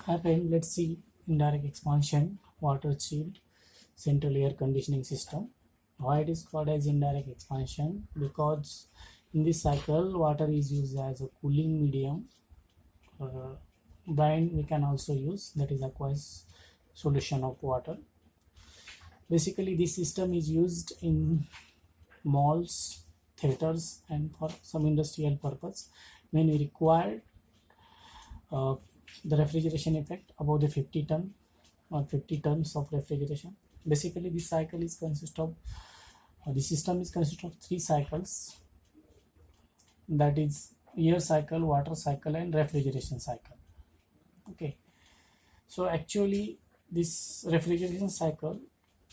Hi friend, let's see indirect expansion, water chilled, central air conditioning system. Why it is called as indirect expansion? Because in this cycle, water is used as a cooling medium. Brine we can also use, that is aqueous solution of water. Basically, this system is used in malls, theaters, and for some industrial purpose when we require uh, the refrigeration effect above the 50 ton or 50 tons of refrigeration. Basically, this cycle is consist of the system is consist of three cycles, that is air cycle, water cycle, and refrigeration cycle. Okay, so actually this refrigeration cycle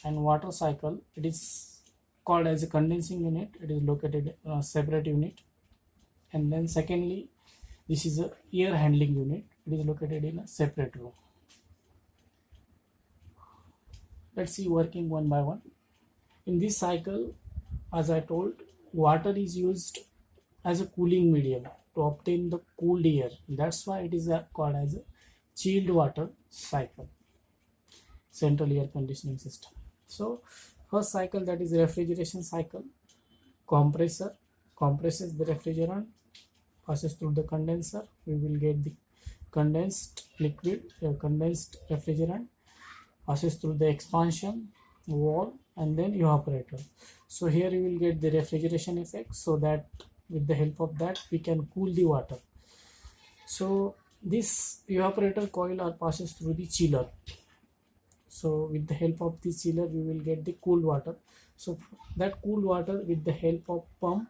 and water cycle, it is called as a condensing unit. It is located in a separate unit. And then secondly, this is a air handling unit. It is located in a separate room. Let's see working one by one. In this cycle, as I told, water is used as a cooling medium to obtain the cooled air. That's why it is called as a chilled water cycle, central air conditioning system. So first cycle, that is refrigeration cycle. Compressor compresses the refrigerant, passes through the condenser. We will get the condensed liquid, condensed refrigerant, passes through the expansion wall and then evaporator. So here you will get the refrigeration effect, so that with the help of that we can cool the water. So this evaporator coil or passes through the chiller. So with the help of the chiller we will get the cooled water. So that cooled water, with the help of pump,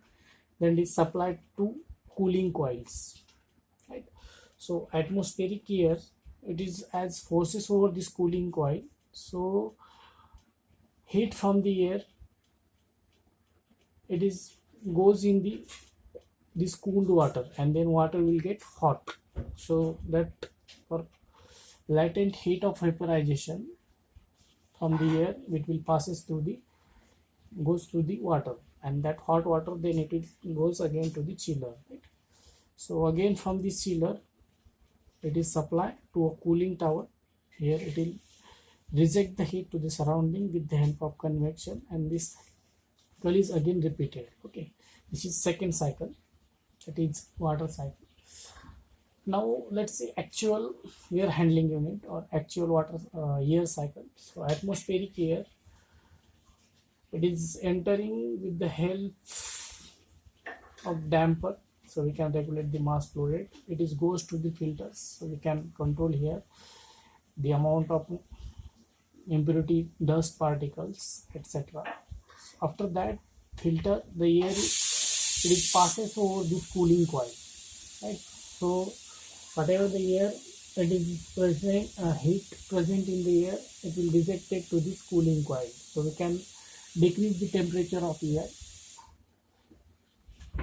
then is supplied to cooling coils, right? So atmospheric air, it is as forces over this cooling coil, so heat from the air, it is goes in the this cooled water, and then water will get hot. So that for latent heat of vaporization from the air, it will passes through the goes through the water, and that hot water then it will goes again to the chiller, right? So again from the chiller it is supplied to a cooling tower. Here it will reject the heat to the surrounding with the help of convection, and this cycle is again repeated. Okay, this is second cycle, that is water cycle. Now let's see actual air handling unit or actual water air cycle. So atmospheric air, it is entering with the help of damper, so we can regulate the mass flow rate. It is goes to the filters, so we can control here the amount of impurity, dust particles, etc. After that filter, the air it is passes over the cooling coil, right? So whatever the air it is present, heat present in the air, it will reject it to this cooling coil, so we can decrease the temperature of air.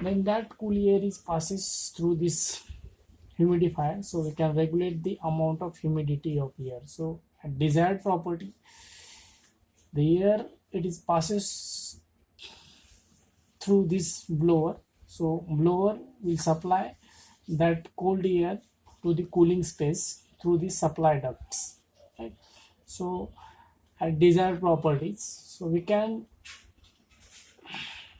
When that cool air is passes through this humidifier, so we can regulate the amount of humidity of air. So at desired property, the air it is passes through this blower, so blower will supply that cold air to the cooling space through the supply ducts, right? So at desired properties, so we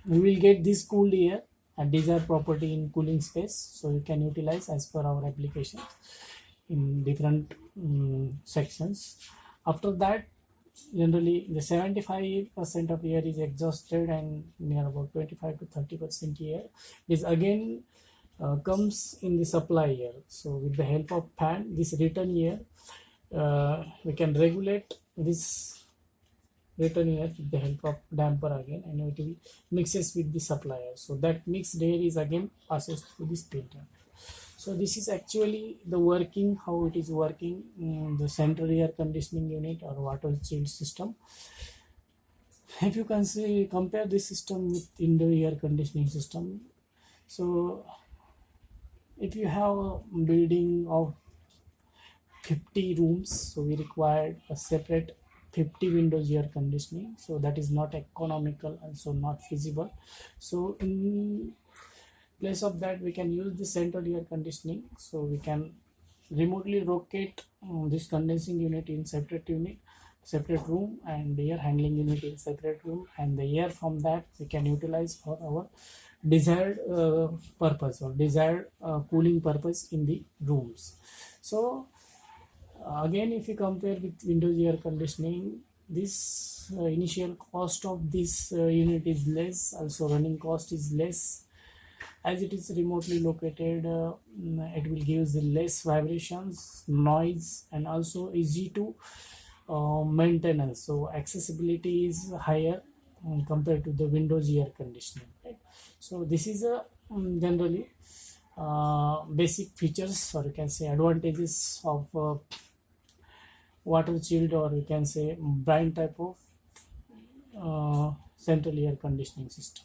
will get this cooled air at desired property in cooling space, so you can utilize as per our applications in different sections. After that, generally the 75% of air is exhausted, and near about 25 to 30% air is again comes in the supply air. So with the help of fan, this return air, we can regulate this return air with the help of damper again, and it will mixes with the supply air. So that mixed air is again passes through this filter. So this is actually the working, how it is working in the central air conditioning unit or water chilled system. If you can see, compare this system with indoor air conditioning system, so if you have a building of 50 rooms, so we required a separate 50 windows air conditioning, so that is not economical and so not feasible. So in place of that, we can use the central air conditioning, so we can remotely locate this condensing unit in separate room, and air handling unit in separate room, and the air from that we can utilize for our desired purpose or desired cooling purpose in the rooms. So again, if you compare with windows air conditioning, this initial cost of this unit is less, also running cost is less, as it is remotely located. It will give the less vibrations, noise, and also easy to maintenance, so accessibility is higher compared to the windows air conditioning, right? So this is a generally basic features, or you can say advantages of water chilled, or you can say brine type of central air conditioning system.